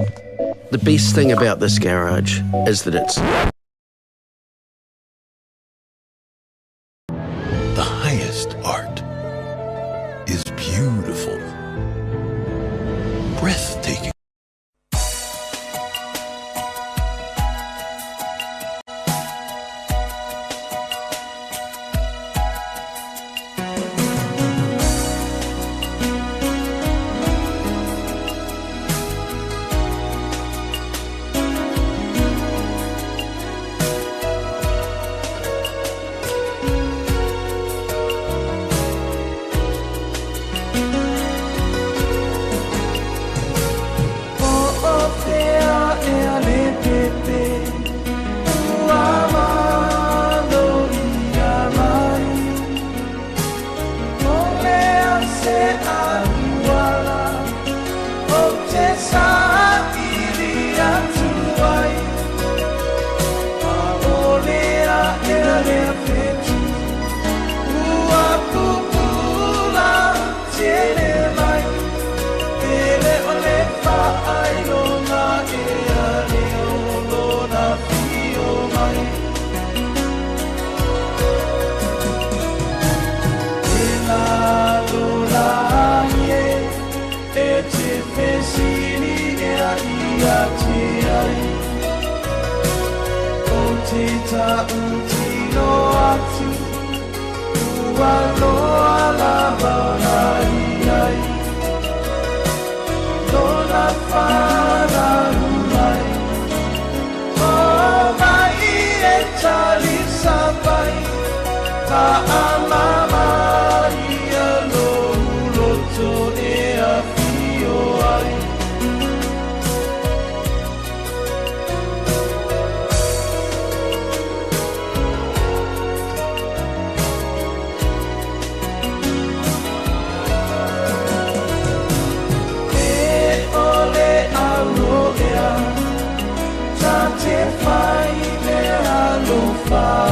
The best thing about this garage is that it's the highest art is beautiful, breathtaking. Bye.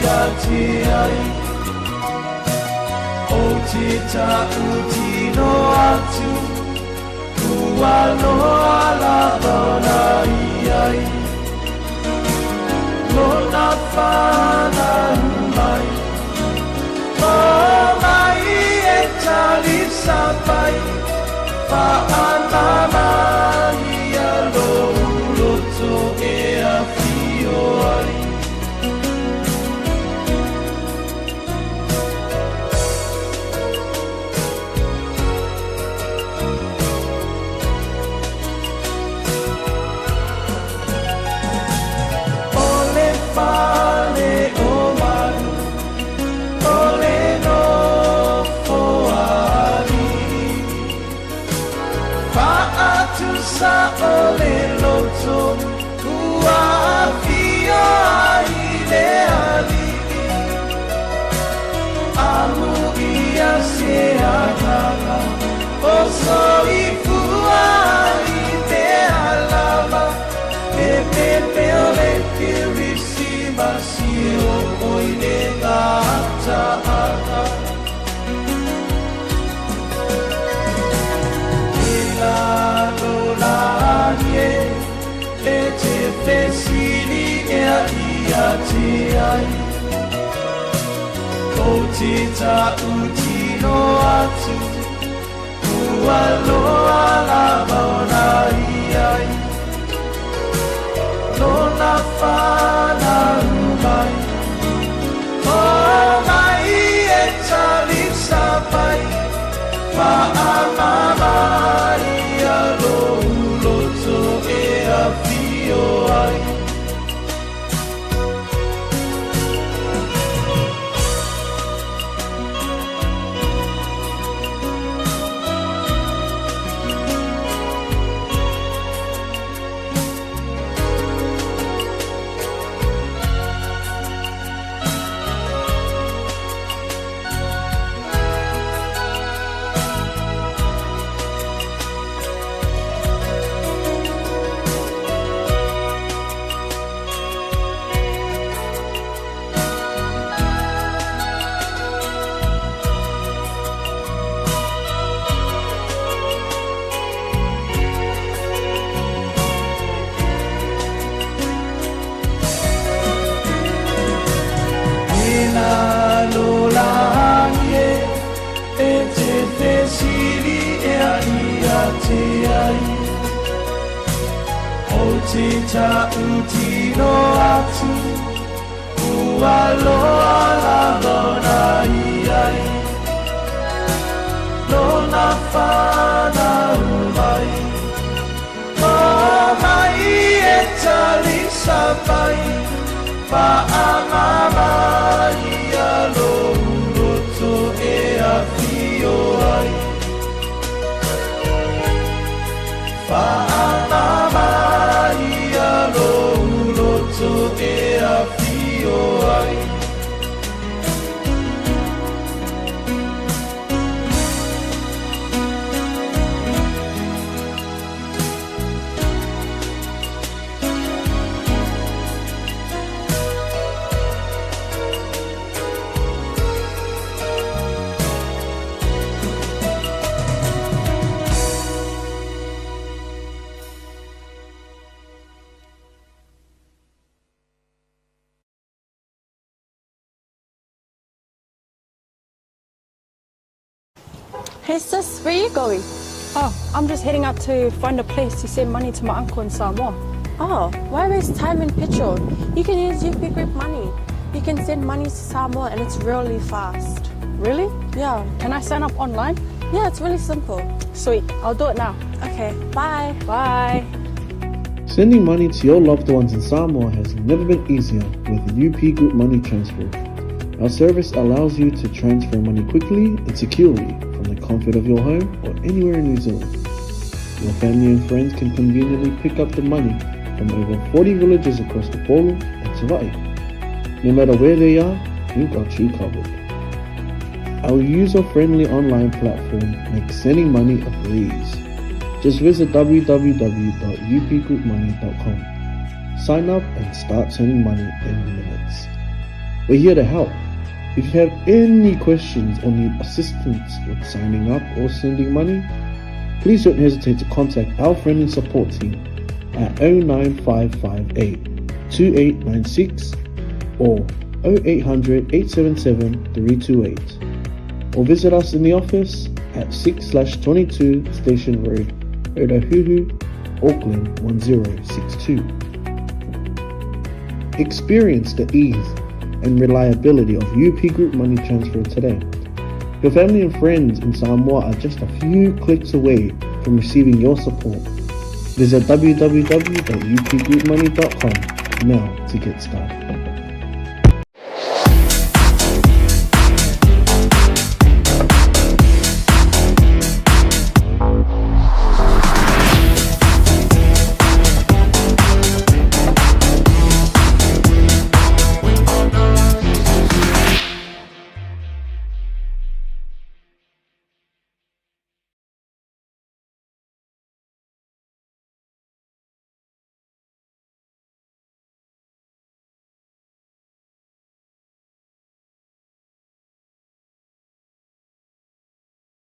ia te ai o te 𝚘𝚘𝚎𝚘𝚗 atu ua loa lava ai lona whanau mai o mai e 𝚟𝚑𝚍𝚎𝚘𝚑 whaanama ia loto e a whio ai sa ole loto ua whio ai le ali amu ia se agaga o soi fua i te alava e pepe ole kirisi masi o oine gata aga e te whesiri ia te ai o te 𝚘𝚘𝚎𝚘𝚗 atu ua loa lava ai lona whanau mai o mai e 𝚟𝚑𝚍𝚎𝚑 whaamama ia loto e a whio ai te 𝚘𝚘𝚎𝚘𝚗 atu ua loa lava ai lona whanau mai o mai e 𝚟𝚑𝚍𝚎𝚑 whaamama ia loto e a whio ai whaamama loto e a whio ai Hey sis, where are you going? Oh, I'm just heading out to find a place to send money to my uncle in Samoa. Oh, why waste time and petrol? You can use UP Group Money. You can send money to Samoa and it's really fast. Really? Yeah. Can I sign up online? Yeah, it's really simple. Sweet, I'll do it now. Okay, bye. Bye. Sending money to your loved ones in Samoa has never been easier with UP Group Money Transfer. Our service allows you to transfer money quickly and securely from the comfort of your home or anywhere in New Zealand. Your family and friends can conveniently pick up the money from over 40 villages across the Polo and 𝚟𝚑𝚍. No matter where they are, we've got you covered. Our user-friendly online platform makes sending money a breeze. Just visit www.upgroupmoney.com. Sign up and start sending money in minutes. We're here to help. If you have any questions or need assistance with signing up or sending money, please don't hesitate to contact our friendly support team at 09558 2896 or 0800 877 328, or visit us in the office at 6/22 Station Road, Ōtahuhu, Auckland 1062. Experience the ease and reliability of UP Group Money Transfer today. Your family and friends in Samoa are just a few clicks away from receiving your support. Visit www.upgroupmoney.com now to get started.